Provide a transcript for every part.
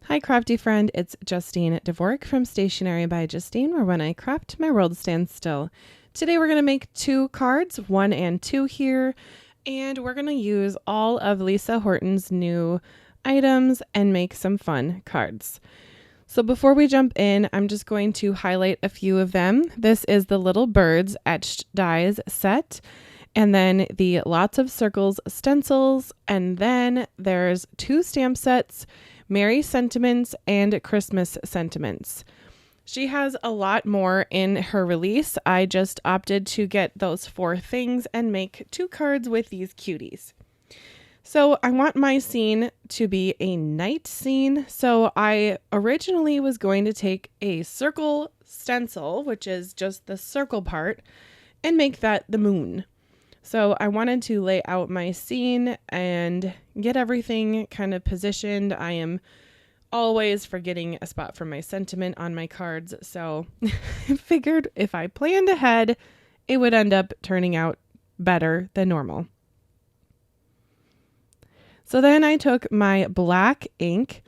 Hi crafty friend, it's Justine Dvorak from Stationery by Justine, where when I craft, my world stands still. Today we're going to make 2 cards, 1 and 2 here, and we're going to use all of Lisa Horton's new items and make some fun cards. So before we jump in, I'm just going to highlight a few of them. This is the Little Birds Etched Dies set, and then the Lots of Circles stencils, and then there's 2 stamp sets, Merry Sentiments and Christmas Sentiments. She has a lot more in her release. I just opted to get those 4 things and make 2 cards with these cuties. So I want my scene to be a night scene. So I originally was going to take a circle stencil, which is just the circle part, and make that the moon. So I wanted to lay out my scene and get everything kind of positioned. I am always forgetting a spot for my sentiment on my cards. So I figured if I planned ahead, it would end up turning out better than normal. So then I took my black ink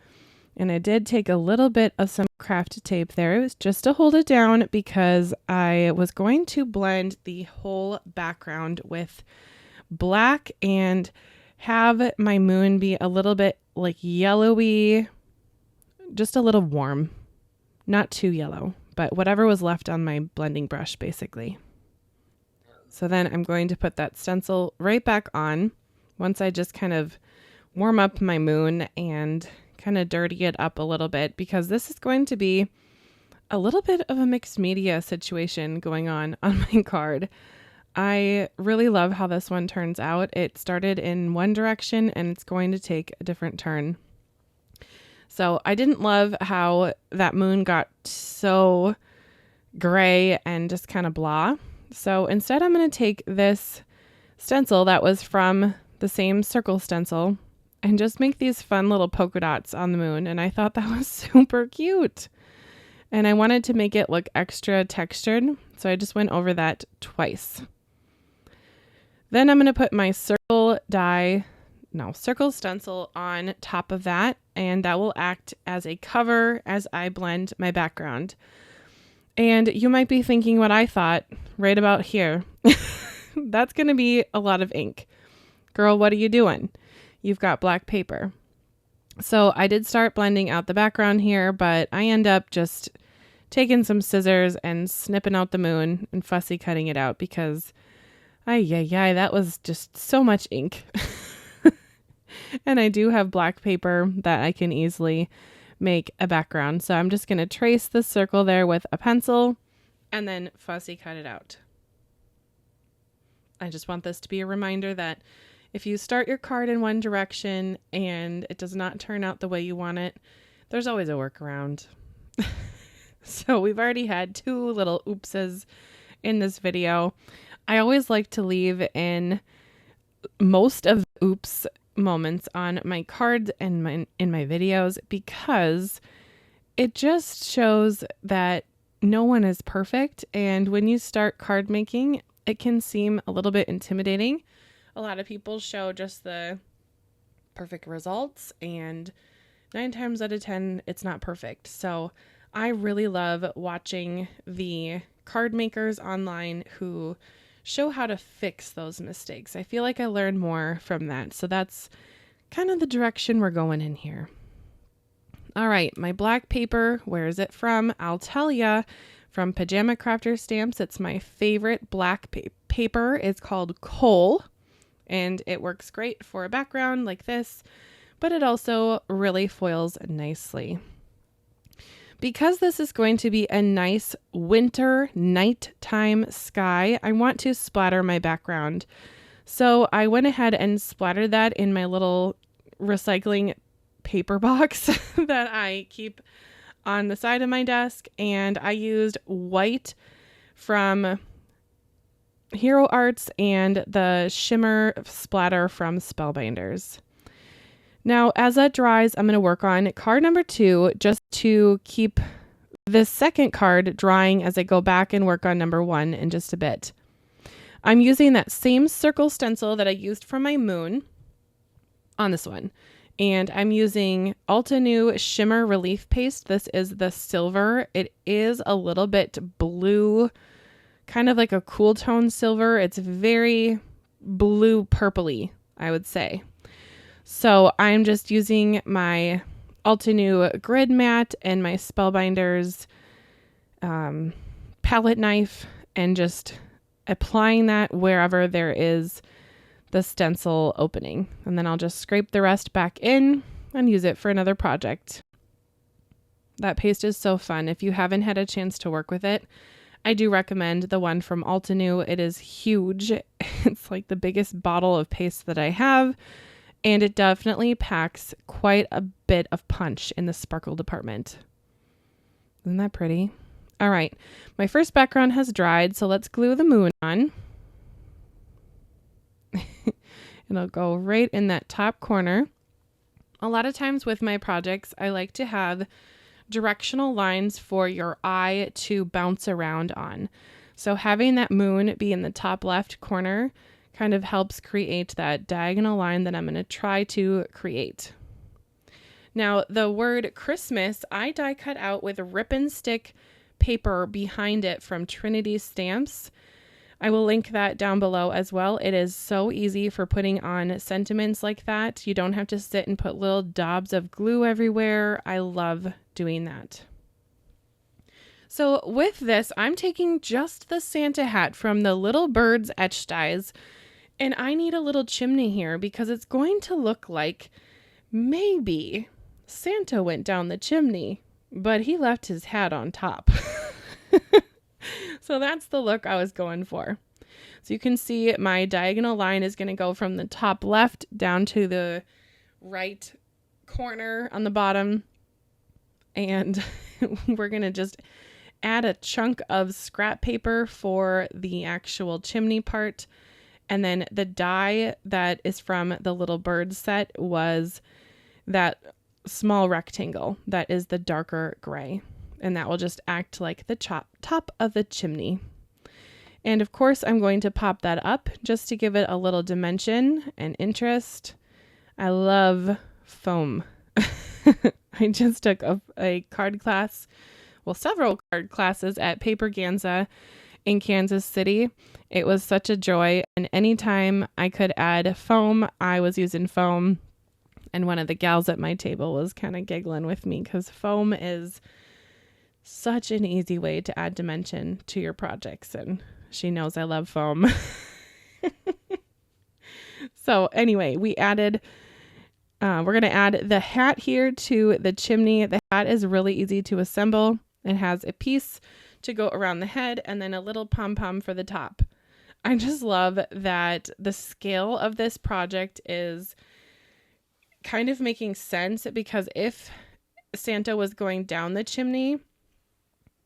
and I did take a little bit of some craft tape there. It was just to hold it down because I was going to blend the whole background with black and have my moon be a little bit like yellowy, just a little warm, not too yellow, but whatever was left on my blending brush basically. So then I'm going to put that stencil right back on once I just kind of warm up my moon and kind of dirty it up a little bit, because this is going to be a little bit of a mixed media situation going on my card. I really love how this one turns out. It started in one direction and it's going to take a different turn. So I didn't love how that moon got so gray and just kind of blah. So instead I'm going to take this stencil that was from the same circle stencil and just make these fun little polka dots on the moon. And I thought that was super cute. And I wanted to make it look extra textured, so I just went over that twice. Then I'm going to put my circle stencil on top of that, and that will act as a cover as I blend my background. And you might be thinking what I thought right about here. That's going to be a lot of ink. Girl, what are you doing? You've got black paper. So I did start blending out the background here, but I end up just taking some scissors and snipping out the moon and fussy cutting it out because, that was just so much ink. And I do have black paper that I can easily make a background. So I'm just going to trace the circle there with a pencil and then fussy cut it out. I just want this to be a reminder that if you start your card in one direction and it does not turn out the way you want it, there's always a workaround. So we've already had 2 little oopses in this video. I always like to leave in most of the oops moments on my cards and in my videos, because it just shows that no one is perfect. And when you start card making, it can seem a little bit intimidating. A lot of people show just the perfect results, and 9 times out of 10, it's not perfect. So I really love watching the card makers online who show how to fix those mistakes. I feel like I learn more from that. So that's kind of the direction we're going in here. All right, my black paper, where is it from? I'll tell ya, from Pajama Crafter Stamps. It's my favorite black paper. It's called Coal. And it works great for a background like this, but it also really foils nicely. Because this is going to be a nice winter nighttime sky, I want to splatter my background. So I went ahead and splattered that in my little recycling paper box that I keep on the side of my desk. And I used white from Hero Arts and the shimmer splatter from Spellbinders. Now, as that dries, I'm going to work on card number 2 just to keep this second card drying as I go back and work on number 1 in just a bit. I'm using that same circle stencil that I used for my moon on this one. And I'm using Ulta New Shimmer Relief Paste. This is the silver. It is a little bit blue, kind of like a cool tone silver. It's very blue purpley, I would say. So I'm just using my Ulta New grid mat and my Spellbinders palette knife and just applying that wherever there is the stencil opening. And then I'll just scrape the rest back in and use it for another project. That paste is so fun. If you haven't had a chance to work with it, I do recommend the one from Ulta New. It is huge. It's like the biggest bottle of paste that I have, and it definitely packs quite a bit of punch in the sparkle department. Isn't that pretty? All right, my first background has dried, so let's glue the moon on. It'll go right in that top corner. A lot of times with my projects, I like to have directional lines for your eye to bounce around on. So having that moon be in the top left corner kind of helps create that diagonal line that I'm going to try to create. Now, the word Christmas, I die cut out with rip and stick paper behind it from Trinity Stamps. I will link that down below as well. It is so easy for putting on sentiments like that. You don't have to sit and put little daubs of glue everywhere. I love doing that. So with this, I'm taking just the Santa hat from the Little Birds etch dies, and I need a little chimney here because it's going to look like maybe Santa went down the chimney, but he left his hat on top. So that's the look I was going for. So you can see my diagonal line is going to go from the top left down to the right corner on the bottom. And we're going to just add a chunk of scrap paper for the actual chimney part. And then the die that is from the Little Bird set was that small rectangle that is the darker gray. And that will just act like the top of the chimney. And of course, I'm going to pop that up just to give it a little dimension and interest. I love foam. I just took a card class, well, several card classes at Paper Ganza in Kansas City. It was such a joy. And anytime I could add foam, I was using foam. And one of the gals at my table was kind of giggling with me because foam is such an easy way to add dimension to your projects, and she knows I love foam. So anyway, we're going to add the hat here to the chimney. The hat is really easy to assemble. It has a piece to go around the head and then a little pom-pom for the top. I just love that the scale of this project is kind of making sense because if Santa was going down the chimney,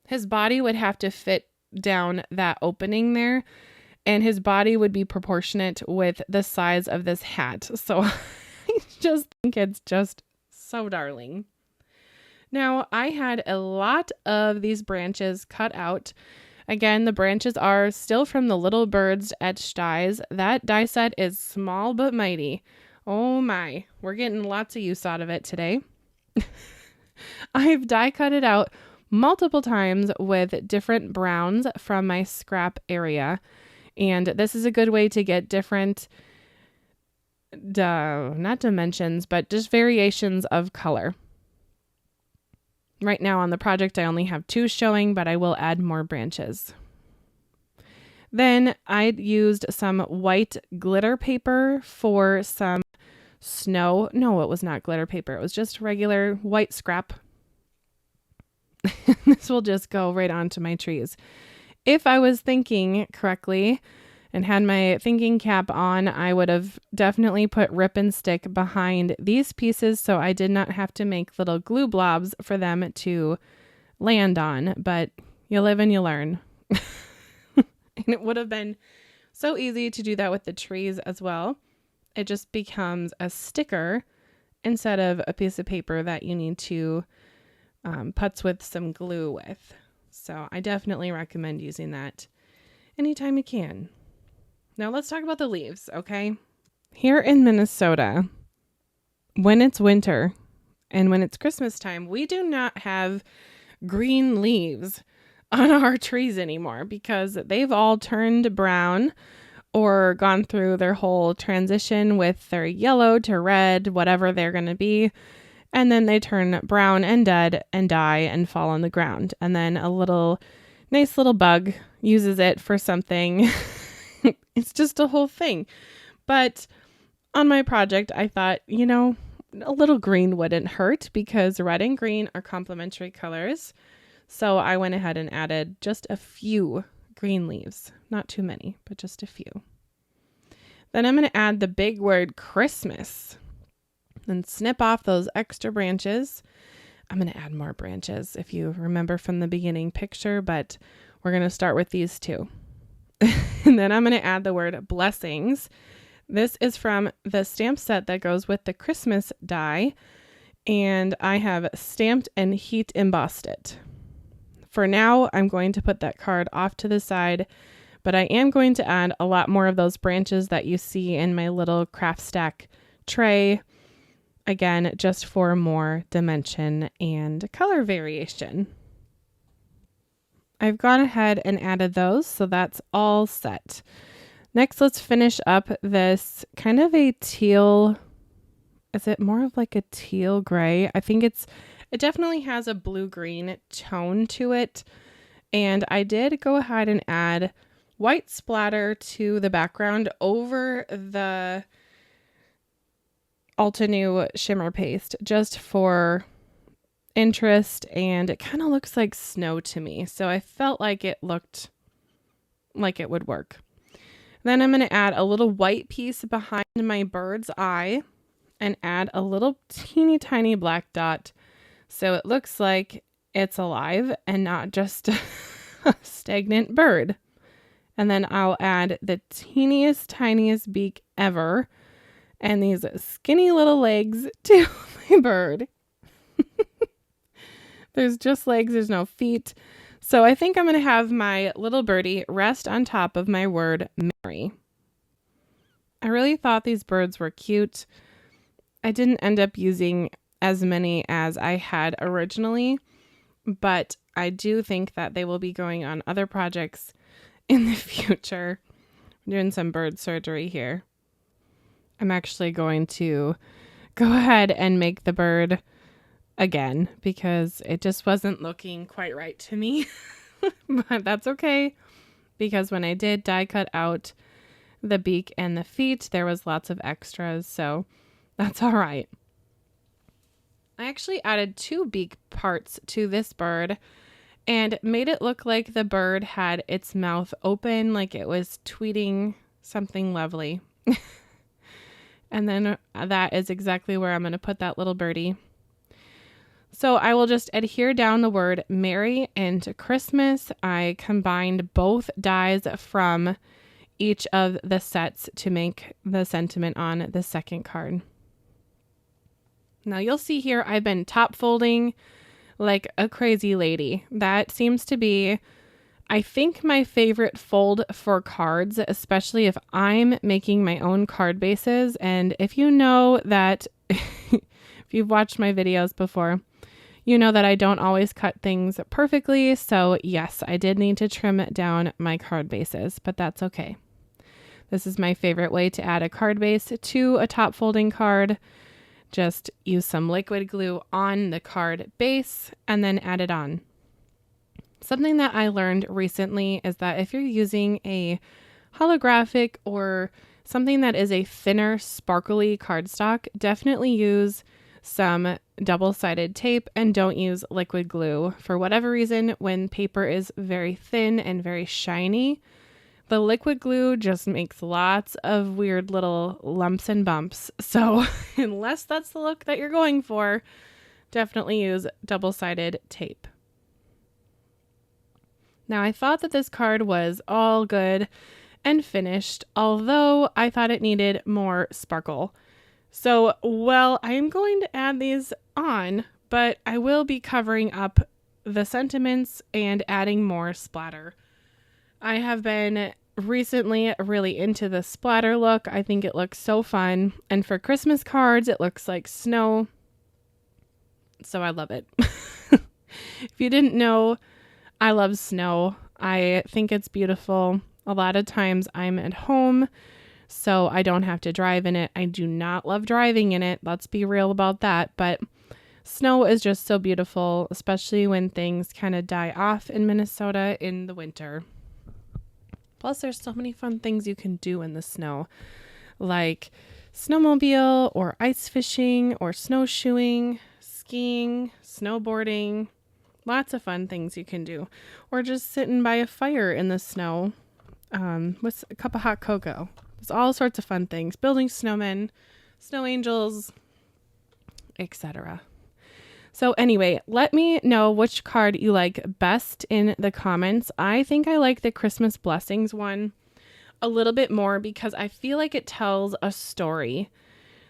his body would have to fit down that opening there, and his body would be proportionate with the size of this hat. So I just think it's just so darling. Now, I had a lot of these branches cut out. Again, the branches are still from the Little Birds etch dies. That die set is small but mighty. Oh my, we're getting lots of use out of it today. I've die cut it out multiple times with different browns from my scrap area. And this is a good way to get different, not dimensions, but just variations of color. Right now on the project, I only have 2 showing, but I will add more branches. Then I used some white glitter paper for some snow. No, it was not glitter paper. It was just regular white scrap. This will just go right onto my trees. If I was thinking correctly and had my thinking cap on, I would have definitely put rip and stick behind these pieces so I did not have to make little glue blobs for them to land on. But you live and you learn. And it would have been so easy to do that with the trees as well. It just becomes a sticker instead of a piece of paper that you need to putz with some glue with. So I definitely recommend using that anytime you can. Now let's talk about the leaves, okay? Here in Minnesota, when it's winter and when it's Christmas time, we do not have green leaves on our trees anymore because they've all turned brown or gone through their whole transition with their yellow to red, whatever they're going to be. And then they turn brown and dead and die and fall on the ground. And then a nice little bug uses it for something. It's just a whole thing. But on my project, I thought, a little green wouldn't hurt because red and green are complementary colors. So I went ahead and added just a few green leaves. Not too many, but just a few. Then I'm going to add the big word Christmas. Then snip off those extra branches. I'm going to add more branches if you remember from the beginning picture, but we're going to start with these two. And then I'm going to add the word blessings. This is from the stamp set that goes with the Christmas die, and I have stamped and heat embossed it. For now, I'm going to put that card off to the side, but I am going to add a lot more of those branches that you see in my little craft stack tray. Again, just for more dimension and color variation. I've gone ahead and added those, so that's all set. Next, let's finish up this kind of a teal. Is it more of like a teal gray? I think it definitely has a blue-green tone to it. And I did go ahead and add white splatter to the background over the Altenew shimmer paste just for interest, and it kind of looks like snow to me. So I felt like it looked like it would work. Then I'm going to add a little white piece behind my bird's eye and add a little teeny tiny black dot so it looks like it's alive and not just a stagnant bird. And then I'll add the teeniest, tiniest beak ever and these skinny little legs to my bird. There's just legs, there's no feet. So I think I'm going to have my little birdie rest on top of my word Mary. I really thought these birds were cute. I didn't end up using as many as I had originally, but I do think that they will be going on other projects in the future. I'm doing some bird surgery here. I'm actually going to go ahead and make the bird again because it just wasn't looking quite right to me. But that's okay because when I did die cut out the beak and the feet, there was lots of extras, so that's all right. I actually added 2 beak parts to this bird and made it look like the bird had its mouth open, like it was tweeting something lovely. And then that is exactly where I'm going to put that little birdie. So I will just adhere down the word Merry and Christmas. I combined both dies from each of the sets to make the sentiment on the second card. Now you'll see here I've been top folding like a crazy lady. That seems to be, I think, my favorite fold for cards, especially if I'm making my own card bases. And if you know that, if you've watched my videos before, you know that I don't always cut things perfectly. So yes, I did need to trim down my card bases, but that's okay. This is my favorite way to add a card base to a top folding card. Just use some liquid glue on the card base and then add it on. Something that I learned recently is that if you're using a holographic or something that is a thinner, sparkly cardstock, definitely use some double-sided tape and don't use liquid glue. For whatever reason, when paper is very thin and very shiny, the liquid glue just makes lots of weird little lumps and bumps. So unless that's the look that you're going for, definitely use double-sided tape. Now, I thought that this card was all good and finished, although I thought it needed more sparkle. So, well, I'm going to add these on, but I will be covering up the sentiments and adding more splatter. I have been recently really into the splatter look. I think it looks so fun. And for Christmas cards, it looks like snow. So I love it. If you didn't know, I love snow. I think it's beautiful. A lot of times I'm at home, so I don't have to drive in it. I do not love driving in it. Let's be real about that. But snow is just so beautiful, especially when things kind of die off in Minnesota in the winter. Plus, there's so many fun things you can do in the snow, like snowmobile or ice fishing or snowshoeing, skiing, snowboarding. Lots of fun things you can do. Or just sitting by a fire in the snow with a cup of hot cocoa. There's all sorts of fun things. Building snowmen, snow angels, etc. So anyway, let me know which card you like best in the comments. I think I like the Christmas Blessings one a little bit more because I feel like it tells a story.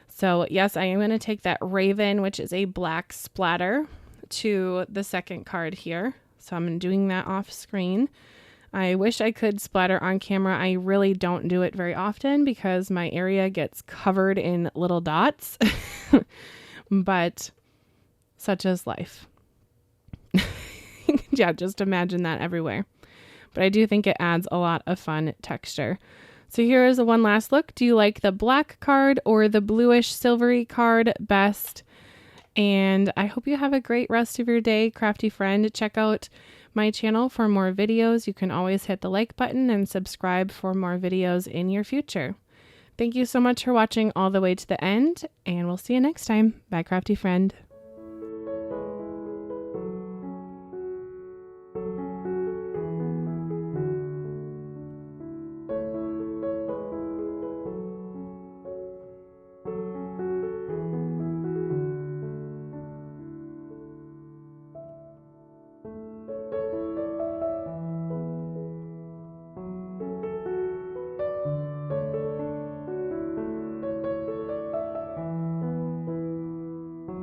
So yes, I am going to take that raven, which is a black splatter, to the second card here. So I'm doing that off screen. I wish I could splatter on camera. I really don't do it very often because my area gets covered in little dots, but such is life. Yeah, just imagine that everywhere. But I do think it adds a lot of fun texture. So here is one last look. Do you like the black card or the bluish silvery card best? And I hope you have a great rest of your day, crafty friend. Check out my channel for more videos. You can always hit the like button and subscribe for more videos in your future. Thank you so much for watching all the way to the end, and we'll see you next time. Bye, crafty friend.